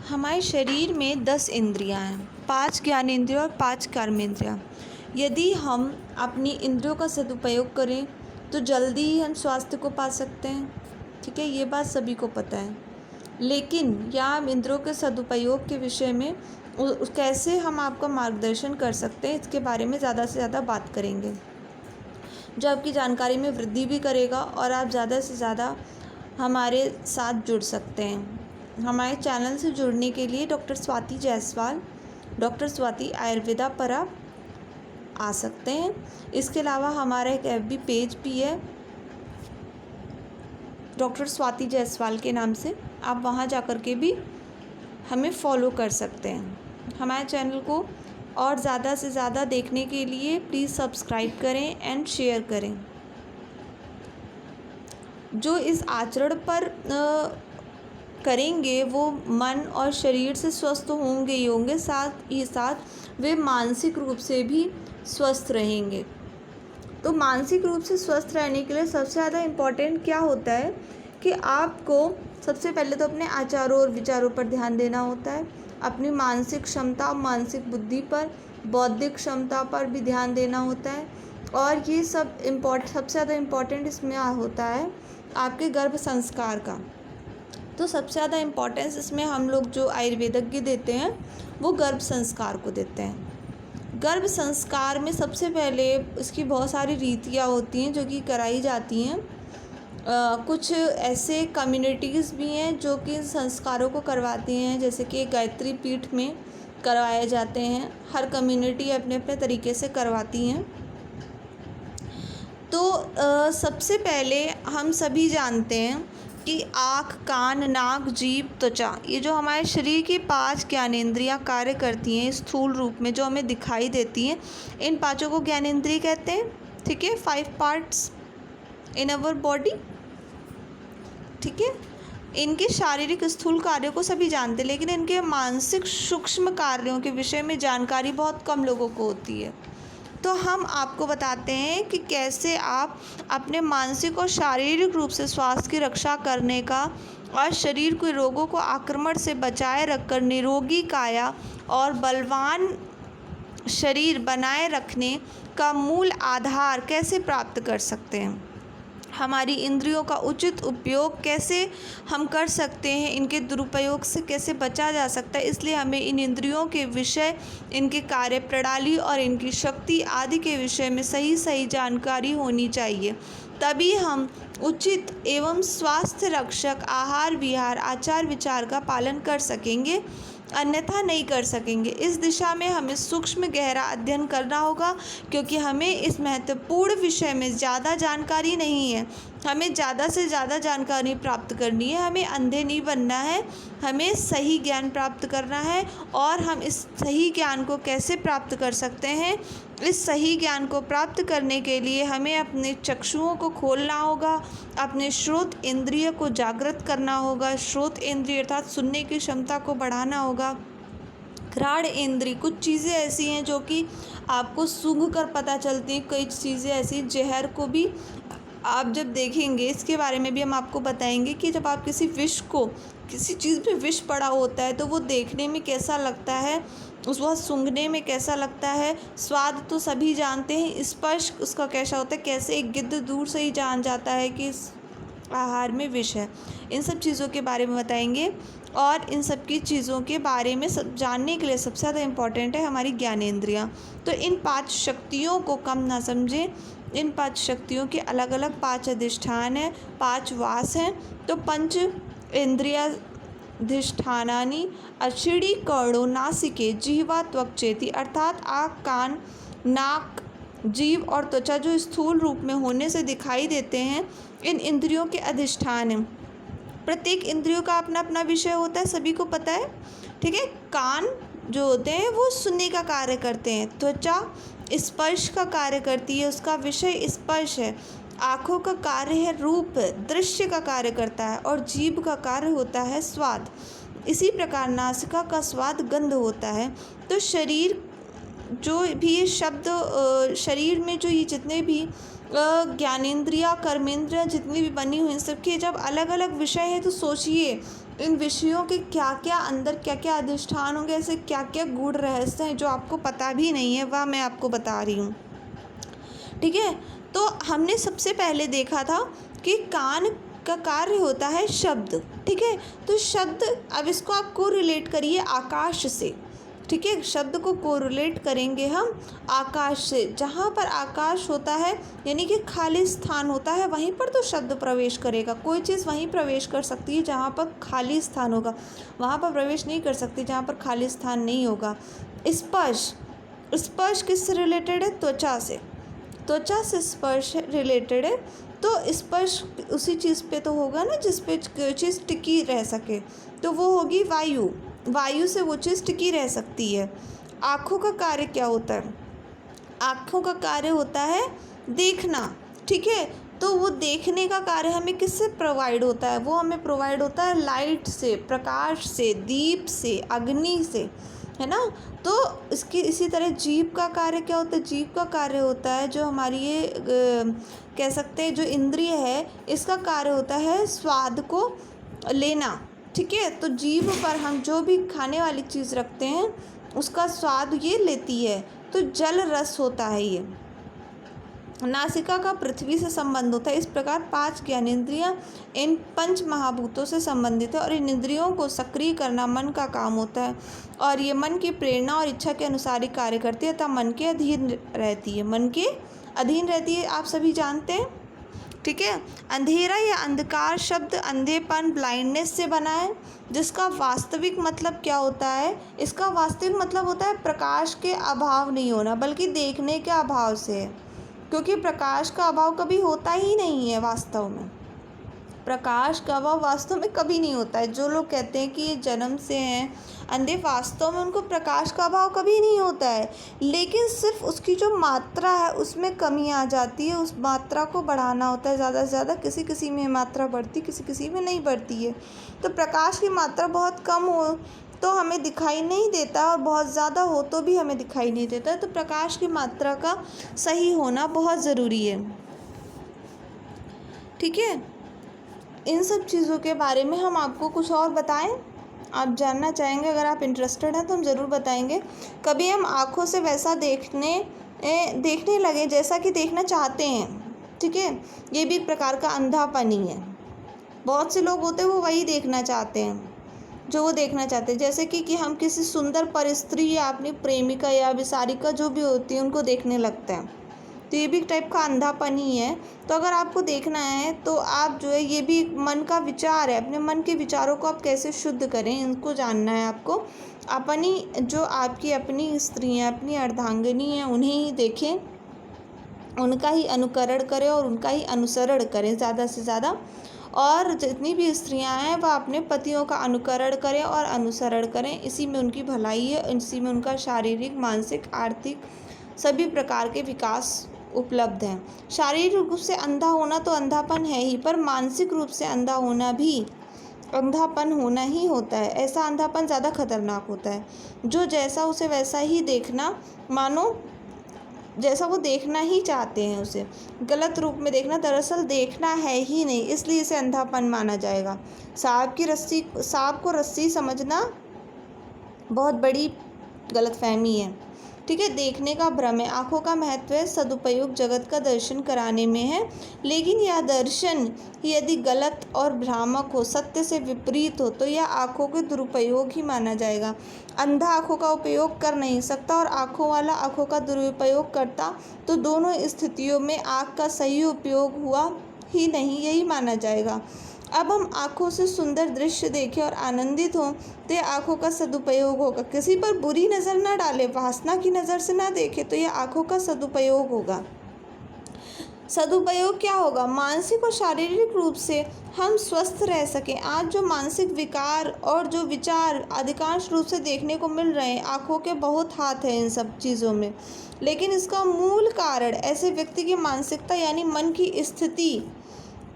हमारे शरीर में 10 इंद्रियां हैं, 5 ज्ञानेंद्रिय और 5 कर्मेंद्रियां। यदि हम अपनी इंद्रियों का सदुपयोग करें तो जल्दी ही हम स्वास्थ्य को पा सकते हैं। ठीक है, ये बात सभी को पता है। लेकिन यहाँ हम इंद्रियों के सदुपयोग के विषय में कैसे हम आपका मार्गदर्शन कर सकते हैं, इसके बारे में ज़्यादा से ज़्यादा बात करेंगे, जो आपकी जानकारी में वृद्धि भी करेगा और आप ज़्यादा से ज़्यादा हमारे साथ जुड़ सकते हैं। हमारे चैनल से जुड़ने के लिए डॉक्टर स्वाति जायसवाल, डॉक्टर स्वाति आयुर्वेदा पर आप आ सकते हैं। इसके अलावा हमारा एक FB पेज भी है डॉक्टर स्वाति जायसवाल के नाम से, आप वहां जाकर के भी हमें फॉलो कर सकते हैं। हमारे चैनल को और ज़्यादा से ज़्यादा देखने के लिए प्लीज़ सब्सक्राइब करें एंड शेयर करें। जो इस आचरण पर करेंगे वो मन और शरीर से स्वस्थ होंगे ही होंगे, साथ ही साथ वे मानसिक रूप से भी स्वस्थ रहेंगे। तो मानसिक रूप से स्वस्थ रहने के लिए सबसे ज़्यादा इम्पॉर्टेंट क्या होता है कि आपको सबसे पहले तो अपने आचारों और विचारों पर ध्यान देना होता है, अपनी मानसिक क्षमता, मानसिक बुद्धि पर, बौद्धिक क्षमता पर भी ध्यान देना होता है। और ये सब सबसे ज़्यादा इम्पॉर्टेंट इसमें होता है आपके गर्भ संस्कार का। तो सबसे ज़्यादा इम्पॉर्टेंस इसमें हम लोग जो आयुर्वेदज्ञ देते हैं वो गर्भ संस्कार को देते हैं। गर्भ संस्कार में सबसे पहले इसकी बहुत सारी रीतियाँ होती हैं जो कि कराई जाती हैं। कुछ ऐसे कम्युनिटीज़ भी हैं जो कि संस्कारों को करवाती हैं, जैसे कि गायत्री पीठ में करवाए जाते हैं। हर कम्युनिटी अपने अपने तरीके से करवाती हैं। तो सबसे पहले हम सभी जानते हैं कि आँख, कान, नाक, जीभ, त्वचा, ये जो हमारे शरीर की 5 ज्ञानेंद्रियाँ कार्य करती हैं स्थूल रूप में, जो हमें दिखाई देती हैं, इन 5 को ज्ञानेंद्रिय कहते हैं। ठीक है, 5 पार्ट्स इन अवर बॉडी। ठीक है, इनके शारीरिक स्थूल कार्यों को सभी जानते हैं, लेकिन इनके मानसिक सूक्ष्म कार्यों के विषय में जानकारी बहुत कम लोगों को होती है। तो हम आपको बताते हैं कि कैसे आप अपने मानसिक और शारीरिक रूप से स्वास्थ्य की रक्षा करने का और शरीर के रोगों को आक्रमण से बचाए रखकर निरोगी काया और बलवान शरीर बनाए रखने का मूल आधार कैसे प्राप्त कर सकते हैं। हमारी इंद्रियों का उचित उपयोग कैसे हम कर सकते हैं, इनके दुरुपयोग से कैसे बचा जा सकता है। इसलिए हमें इन इंद्रियों के विषय, इनके कार्य प्रणाली और इनकी शक्ति आदि के विषय में सही जानकारी होनी चाहिए। तभी हम उचित एवं स्वास्थ्य रक्षक आहार विहार, आचार विचार का पालन कर सकेंगे, अन्यथा नहीं कर सकेंगे। इस दिशा में हमें सूक्ष्म गहरा अध्ययन करना होगा, क्योंकि हमें इस महत्वपूर्ण विषय में ज़्यादा जानकारी नहीं है। हमें ज़्यादा से ज़्यादा जानकारी प्राप्त करनी है। हमें अंधे नहीं बनना है, हमें सही ज्ञान प्राप्त करना है। और हम इस सही ज्ञान को कैसे प्राप्त कर सकते हैं? इस सही ज्ञान को प्राप्त करने के लिए हमें अपने चक्षुओं को खोलना होगा, अपने श्रोत इंद्रिय को जागृत करना होगा। श्रोत इंद्रिय अर्थात सुनने की क्षमता को बढ़ाना होगा। घ्राण इंद्रिय, कुछ चीज़ें ऐसी हैं जो कि आपको सूंघ कर पता चलती हैं, कई चीज़ें ऐसी जहर को भी आप जब देखेंगे, इसके बारे में भी हम आपको बताएंगे कि जब आप किसी विष को, किसी चीज़ पे विष पड़ा होता है तो वो देखने में कैसा लगता है, वह सूंघने में कैसा लगता है। स्वाद तो सभी जानते हैं, स्पर्श उसका कैसा होता है, कैसे एक गिद्ध दूर से ही जान जाता है कि इस आहार में विष है। इन सब चीज़ों के बारे में बताएंगे। और इन सब की चीज़ों के बारे में जानने के लिए सबसे ज़्यादा इम्पॉर्टेंट है हमारी ज्ञानेंद्रियाँ। तो इन 5 शक्तियों को कम ना समझें। इन 5 शक्तियों के अलग अलग 5 अधिष्ठान हैं, 5 वास हैं। तो पंच इंद्रियाधिष्ठानानि अशिड़ी कर्णो नासिके जिह्वा त्वक्चेति, अर्थात आँख, कान, नाक, जीभ और त्वचा जो स्थूल रूप में होने से दिखाई देते हैं, इन इंद्रियों के अधिष्ठान हैं। प्रत्येक इंद्रियों का अपना अपना विषय होता है, सभी को पता है। ठीक है, कान जो होते हैं वो सुनने का कार्य करते हैं, त्वचा स्पर्श का कार्य करती है, उसका विषय स्पर्श है। आँखों का कार्य है रूप, दृश्य का कार्य करता है। और जीभ का कार्य होता है स्वाद। इसी प्रकार नासिका का स्वाद गंध होता है। तो शरीर जो भी शब्द, शरीर में जो ये जितने भी ज्ञानेंद्रिया, कर्मेंद्रिया जितनी भी बनी हुई, इन सबके जब अलग अलग विषय हैं तो सोचिए इन विषयों के क्या क्या अंदर क्या क्या अधिष्ठान होंगे, ऐसे क्या क्या गूढ़ रहस्य हैं जो आपको पता भी नहीं है, वह मैं आपको बता रही हूँ। ठीक है, तो हमने सबसे पहले देखा था कि कान का कार्य होता है शब्द। ठीक है, तो शब्द, अब इसको आप को रिलेट करिए आकाश से। ठीक है, शब्द को कोरिलेट करेंगे हम आकाश से। जहाँ पर आकाश होता है यानी कि खाली स्थान होता है, वहीं पर तो शब्द प्रवेश करेगा। कोई चीज़ वहीं प्रवेश कर सकती है जहाँ पर खाली स्थान होगा, वहाँ पर प्रवेश नहीं कर सकती जहाँ पर खाली स्थान नहीं होगा। स्पर्श, स्पर्श किससे रिलेटेड है? त्वचा से। त्वचा से स्पर्श रिलेटेड है, तो स्पर्श उसी चीज़ पे तो होगा ना जिस पे कोई चीज़ टिकी रह सके, तो वो होगी वायु। वायु से वो चीज़ टिकी रह सकती है। आँखों का कार्य क्या होता है? आँखों का कार्य होता है देखना। ठीक है, तो वो देखने का कार्य हमें किससे प्रोवाइड होता है? वो हमें प्रोवाइड होता है लाइट से, प्रकाश से, दीप से, अग्नि से, है ना। तो इसकी इसी तरह जीभ का कार्य क्या होता है? जीभ का कार्य होता है जो हमारी ये कह सकते हैं जो इंद्रिय है, इसका कार्य होता है स्वाद को लेना। ठीक है, तो जीभ पर हम जो भी खाने वाली चीज़ रखते हैं उसका स्वाद ये लेती है, तो जल रस होता है ये। नासिका का पृथ्वी से संबंध होता है। इस प्रकार 5 ज्ञानेंद्रियां इन 5 महाभूतों से संबंधित है और इन इंद्रियों को सक्रिय करना मन का काम होता है और ये मन की प्रेरणा और इच्छा के अनुसार ही कार्य करती है तथा मन के अधीन रहती है। मन के अधीन रहती है, आप सभी जानते हैं। ठीक है, अंधेरा या अंधकार शब्द अंधेपन, ब्लाइंडनेस से बना है, जिसका वास्तविक मतलब क्या होता है? इसका वास्तविक मतलब होता है प्रकाश के अभाव नहीं होना, बल्कि देखने के अभाव से है, क्योंकि प्रकाश का अभाव कभी होता ही नहीं है। वास्तव में प्रकाश का अभाव वास्तव में कभी नहीं होता है। जो लोग कहते हैं कि ये जन्म से हैं अंधे, वास्तव में उनको प्रकाश का अभाव कभी नहीं होता है, लेकिन सिर्फ उसकी जो मात्रा है उसमें कमी आ जाती है। उस मात्रा को बढ़ाना होता है ज़्यादा से ज़्यादा। किसी किसी में मात्रा बढ़ती, किसी किसी में नहीं बढ़ती है। तो प्रकाश की मात्रा बहुत कम हो तो हमें दिखाई नहीं देता और बहुत ज़्यादा हो तो भी हमें दिखाई नहीं देता। तो प्रकाश की मात्रा का सही होना बहुत ज़रूरी है। ठीक है, इन सब चीज़ों के बारे में हम आपको कुछ और बताएं, आप जानना चाहेंगे? अगर आप इंटरेस्टेड हैं तो हम ज़रूर बताएंगे। कभी हम आँखों से वैसा देखने लगे जैसा कि देखना चाहते हैं। ठीक है, ये भी एक प्रकार का अंधापन ही है। बहुत से लोग होते हैं वो वही देखना चाहते हैं जो वो देखना चाहते हैं, जैसे कि हम किसी सुंदर परिस्त्री या अपनी प्रेमिका या विसारिका जो भी होती है उनको देखने लगते हैं, तो ये भी एक टाइप का अंधापन ही है। तो अगर आपको देखना है तो आप जो है, ये भी मन का विचार है, अपने मन के विचारों को आप कैसे शुद्ध करें इनको जानना है आपको। अपनी जो आपकी अपनी स्त्री हैं, अपनी अर्धांगिनी हैं, उन्हें ही देखें, उनका ही अनुकरण करें और उनका ही अनुसरण करें ज़्यादा से ज़्यादा। और जितनी भी स्त्रियां हैं वह अपने पतियों का अनुकरण करें और अनुसरण करें, इसी में उनकी भलाई है, इसी में उनका शारीरिक, मानसिक, आर्थिक सभी प्रकार के विकास उपलब्ध हैं। शारीरिक रूप से अंधा होना तो अंधापन है ही, पर मानसिक रूप से अंधा होना भी अंधापन होना ही होता है। ऐसा अंधापन ज़्यादा खतरनाक होता है, जो जैसा उसे वैसा ही देखना, मानो जैसा वो देखना ही चाहते हैं उसे गलत रूप में देखना, दरअसल देखना है ही नहीं, इसलिए इसे अंधापन माना जाएगा। सांप को रस्सी समझना बहुत बड़ी गलतफहमी है। ठीक है, देखने का भ्रम है। आँखों का महत्व है, सदुपयोग जगत का दर्शन कराने में है, लेकिन यह दर्शन यदि गलत और भ्रामक हो, सत्य से विपरीत हो, तो यह आँखों के दुरुपयोग ही माना जाएगा। अंधा आँखों का उपयोग कर नहीं सकता और आँखों वाला आँखों का दुरुपयोग करता, तो दोनों स्थितियों में आँख का सही उपयोग हुआ ही नहीं, यही माना जाएगा। अब हम आँखों से सुंदर दृश्य देखें और आनंदित हों तो यह आँखों का सदुपयोग होगा। किसी पर बुरी नज़र ना डालें, वासना की नज़र से ना देखें, तो यह आँखों का सदुपयोग होगा। सदुपयोग क्या होगा? मानसिक और शारीरिक रूप से हम स्वस्थ रह सकें। आज जो मानसिक विकार और जो विचार अधिकांश रूप से देखने को मिल रहे हैं, आँखों के बहुत हाथ हैं इन सब चीज़ों में, लेकिन इसका मूल कारण ऐसे व्यक्ति की मानसिकता यानी मन की स्थिति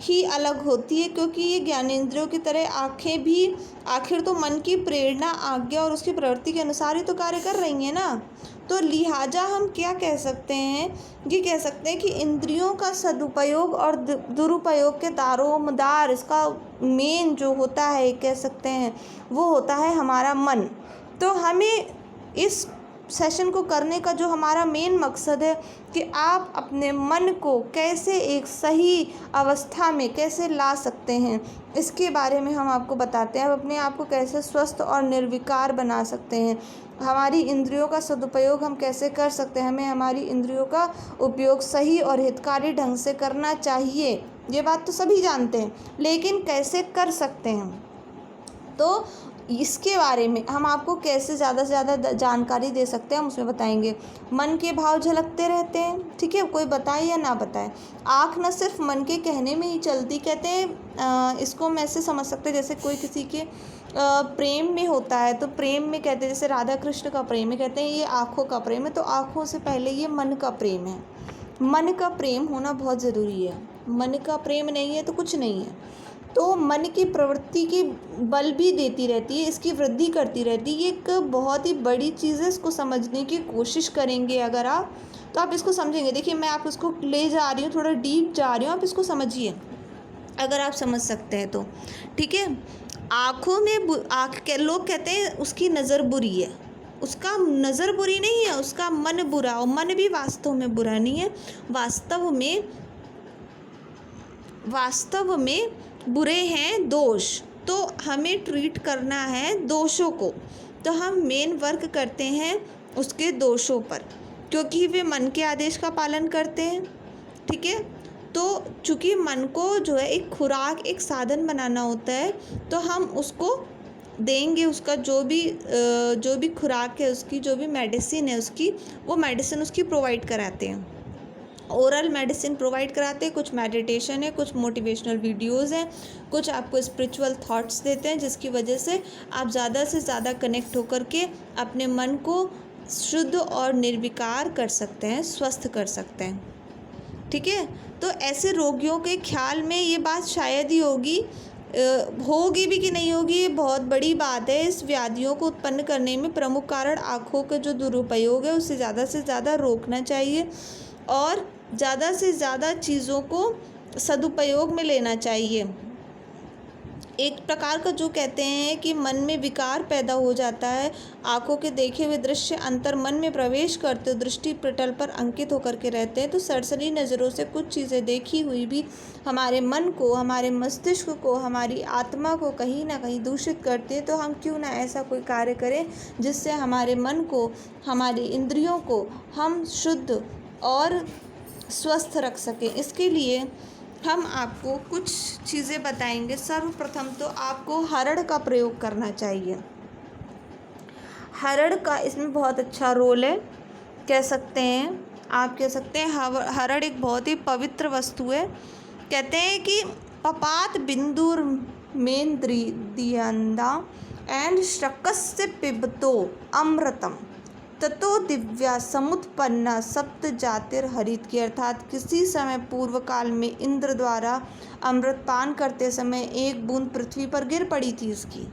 ही अलग होती है, क्योंकि ये ज्ञानेंद्रियों की तरह आँखें भी आखिर तो मन की प्रेरणा, आज्ञा और उसकी प्रवृत्ति के अनुसार ही तो कार्य कर रही हैं ना। तो लिहाजा हम क्या कह सकते हैं, ये कह सकते हैं कि इंद्रियों का सदुपयोग और दुरुपयोग के दारोमदार, इसका मेन जो होता है कह सकते हैं वो होता है हमारा मन। तो हमें इस सेशन को करने का जो हमारा मेन मकसद है कि आप अपने मन को कैसे एक सही अवस्था में कैसे ला सकते हैं, इसके बारे में हम आपको बताते हैं। आप अपने आप को कैसे स्वस्थ और निर्विकार बना सकते हैं, हमारी इंद्रियों का सदुपयोग हम कैसे कर सकते हैं, हमें हमारी इंद्रियों का उपयोग सही और हितकारी ढंग से करना चाहिए। ये बात तो सभी जानते हैं, लेकिन कैसे कर सकते हैं, तो इसके बारे में हम आपको कैसे ज़्यादा से ज़्यादा जानकारी दे सकते हैं हम उसमें बताएंगे। मन के भाव झलकते रहते हैं, ठीक है, कोई बताए या ना बताए। आँख न सिर्फ मन के कहने में ही चलती, कहते हैं इसको हम ऐसे समझ सकते हैं जैसे कोई किसी के प्रेम में होता है, तो प्रेम में कहते हैं जैसे राधा कृष्ण का प्रेम है, कहते हैं ये आँखों का प्रेम है, तो आँखों से पहले ये मन का प्रेम है। मन का प्रेम होना बहुत ज़रूरी है, मन का प्रेम नहीं है तो कुछ नहीं है। तो मन की प्रवृत्ति की बल भी देती रहती है, इसकी वृद्धि करती रहती है। ये एक बहुत ही बड़ी चीज़ है, इसको समझने की कोशिश करेंगे अगर आप, तो आप इसको समझेंगे। देखिए मैं आप इसको ले जा रही हूँ, थोड़ा डीप जा रही हूँ, आप इसको समझिए अगर आप समझ सकते हैं तो, ठीक है। आँखों में लोग कहते हैं उसकी नज़र बुरी है, उसका नज़र बुरी नहीं है, उसका मन बुरा, और मन भी वास्तव में बुरा नहीं है। वास्तव में बुरे हैं दोष, तो हमें ट्रीट करना है दोषों को, तो हम मेन वर्क करते हैं उसके दोषों पर, क्योंकि वे मन के आदेश का पालन करते हैं, ठीक है। तो चूँकि मन को जो है एक खुराक, एक साधन बनाना होता है, तो हम उसको देंगे, उसका जो भी खुराक है, उसकी जो भी मेडिसिन है उसकी, वो मेडिसिन उसकी प्रोवाइड कराते हैं। ओरल मेडिसिन प्रोवाइड कराते हैं, कुछ मेडिटेशन है, कुछ मोटिवेशनल वीडियोस हैं, कुछ आपको स्पिरिचुअल थॉट्स देते हैं, जिसकी वजह से आप ज़्यादा से ज़्यादा कनेक्ट होकर के अपने मन को शुद्ध और निर्विकार कर सकते हैं, स्वस्थ कर सकते हैं, ठीक है। तो ऐसे रोगियों के ख्याल में ये बात शायद ही होगी भी कि नहीं होगी, ये बहुत बड़ी बात है। इस व्याधियों को उत्पन्न करने में प्रमुख कारण आँखों का जो दुरुपयोग है उसे ज़्यादा से ज़्यादा रोकना चाहिए, और ज़्यादा से ज़्यादा चीज़ों को सदुपयोग में लेना चाहिए। एक प्रकार का जो कहते हैं कि मन में विकार पैदा हो जाता है, आँखों के देखे हुए दृश्य अंतर मन में प्रवेश करते, दृष्टि पटल पर अंकित होकर के रहते हैं, तो सरसरी नज़रों से कुछ चीज़ें देखी हुई भी हमारे मन को, हमारे मस्तिष्क को, हमारी आत्मा को कहीं ना कहीं दूषित करती है। तो हम क्यों ना ऐसा कोई कार्य करें जिससे हमारे मन को, हमारी इंद्रियों को हम शुद्ध और स्वस्थ रख सकें। इसके लिए हम आपको कुछ चीज़ें बताएंगे। सर्वप्रथम तो आपको हरड़ का प्रयोग करना चाहिए। हरड़ का इसमें बहुत अच्छा रोल है, कह सकते हैं, आप कह सकते हैं हरड़ एक बहुत ही पवित्र वस्तु है। कहते हैं कि पपात बिंदुर मेन्द्रियंदा एंड शक्स्य पिबतो अमृतम ततो दिव्या समुत्पन्ना सप्त जातिर हरित की, अर्थात किसी समय पूर्व काल में इंद्र द्वारा अमृतपान करते समय एक बूंद पृथ्वी पर गिर पड़ी थी इसकी,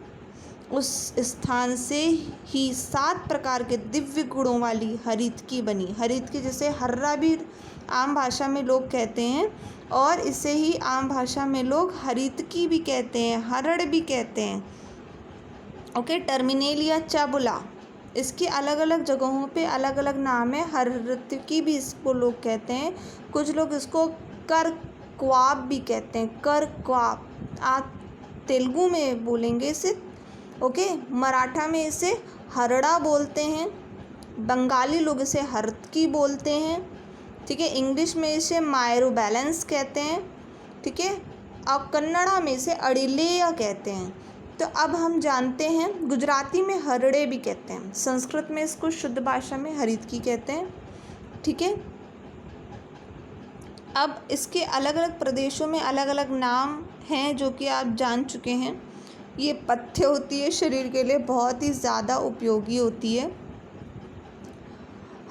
उस स्थान से ही 7 प्रकार के दिव्य गुणों वाली हरित की बनी। हरित की जैसे हर्रा भी आम भाषा में लोग कहते हैं, और इसे ही आम भाषा में लोग हरित की भी कहते हैं, हरड़ भी कहते हैं, ओके। टर्मिनेलिया चाबुला, इसके अलग अलग जगहों पे अलग अलग नाम है। हरत की भी इसको लोग कहते हैं, कुछ लोग इसको कर क्वाब भी कहते हैं, कर क्वाब। आप तेलुगु में बोलेंगे इसे, ओके। मराठा में इसे हरड़ा बोलते हैं, बंगाली लोग इसे हरतकी बोलते हैं, ठीक है। इंग्लिश में इसे मायरो बैलेंस कहते हैं, ठीक है। और कन्नड़ा में इसे अड़िलेया कहते हैं। तो अब हम जानते हैं गुजराती में हरड़े भी कहते हैं, संस्कृत में इसको शुद्ध भाषा में हरित की कहते हैं, ठीक है। अब इसके अलग अलग प्रदेशों में अलग अलग नाम हैं जो कि आप जान चुके हैं। ये पथ्य होती है, शरीर के लिए बहुत ही ज़्यादा उपयोगी होती है।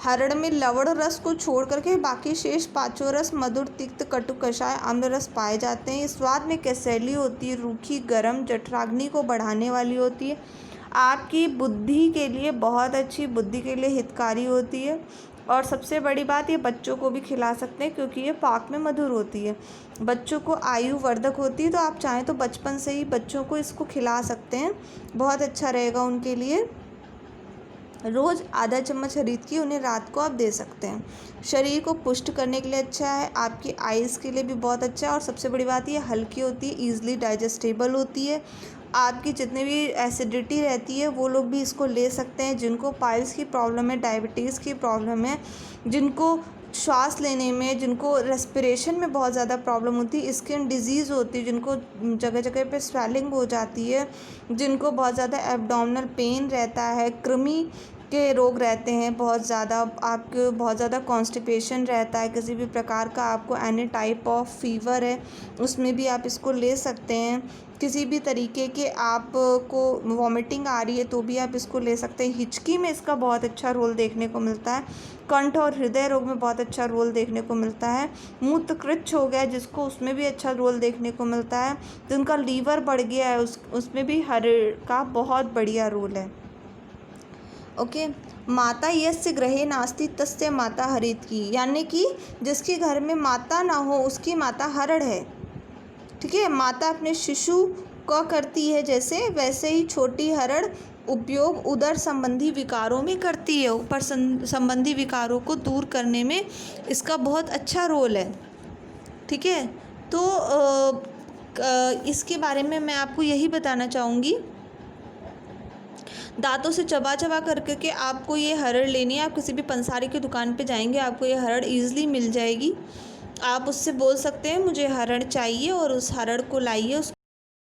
हरड़ में लवण रस को छोड़ करके बाकी शेष 5 रस मधुर, तिक्त, कटु, कषाय, आम्ल रस पाए जाते हैं। इस स्वाद में कैसेली होती है, रूखी, गर्म, जठराग्नि को बढ़ाने वाली होती है। आपकी बुद्धि के लिए बहुत अच्छी, बुद्धि के लिए हितकारी होती है। और सबसे बड़ी बात, ये बच्चों को भी खिला सकते हैं क्योंकि ये पाक में मधुर होती है, बच्चों को आयु वर्धक होती है। तो आप चाहें तो बचपन से ही बच्चों को इसको खिला सकते हैं, बहुत अच्छा रहेगा उनके लिए। रोज़ आधा चम्मच खरीद के उन्हें रात को आप दे सकते हैं। शरीर को पुष्ट करने के लिए अच्छा है, आपकी आइज़ के लिए भी बहुत अच्छा है। और सबसे बड़ी बात, ये हल्की होती है, ईज़िली डाइजेस्टेबल होती है। आपकी जितने भी एसिडिटी रहती है वो लोग भी इसको ले सकते हैं। जिनको पाइल्स की प्रॉब्लम है, डायबिटीज़ की प्रॉब्लम है, जिनको श्वास लेने में, जिनको रेस्पिरेशन में बहुत ज़्यादा प्रॉब्लम होती है, स्किन डिजीज़ होती है, जिनको जगह जगह पे स्वेलिंग हो जाती है, जिनको बहुत ज़्यादा एब्डोमिनल पेन रहता है, कृमि के रोग रहते हैं बहुत ज़्यादा, आपको बहुत ज़्यादा कॉन्स्टिपेशन रहता है, किसी भी प्रकार का आपको एनी टाइप ऑफ फीवर है, उसमें भी आप इसको ले सकते हैं। किसी भी तरीके के आपको वॉमिटिंग आ रही है तो भी आप इसको ले सकते हैं। हिचकी में इसका बहुत अच्छा रोल देखने को मिलता है। कंठ और हृदय रोग में बहुत अच्छा रोल देखने को मिलता है। मूत्रकृच्छ हो गया जिसको, उसमें भी अच्छा रोल देखने को मिलता है। जिनका लीवर बढ़ गया है उसमें भी हरड़ का बहुत बढ़िया रोल है। ओके, माता यस्य गृहे नास्ति तस्य माता हरित की, यानी कि जिसके घर में माता ना हो उसकी माता हरड़ है। ठीक है, माता अपने शिशु का करती है जैसे, वैसे ही छोटी हरड़ उपयोग उदर संबंधी विकारों में करती है। ऊपर संबंधी विकारों को दूर करने में इसका बहुत अच्छा रोल है। ठीक है, तो इसके बारे में मैं आपको यही बताना चाहूँगी। दांतों से चबा चबा करके आपको ये हरड़ लेनी है। आप किसी भी पंसारी की दुकान पे जाएंगे, आपको ये हरड़ ईज़िली मिल जाएगी। आप उससे बोल सकते हैं मुझे हरड़ चाहिए और उस हरड़ को लाइए,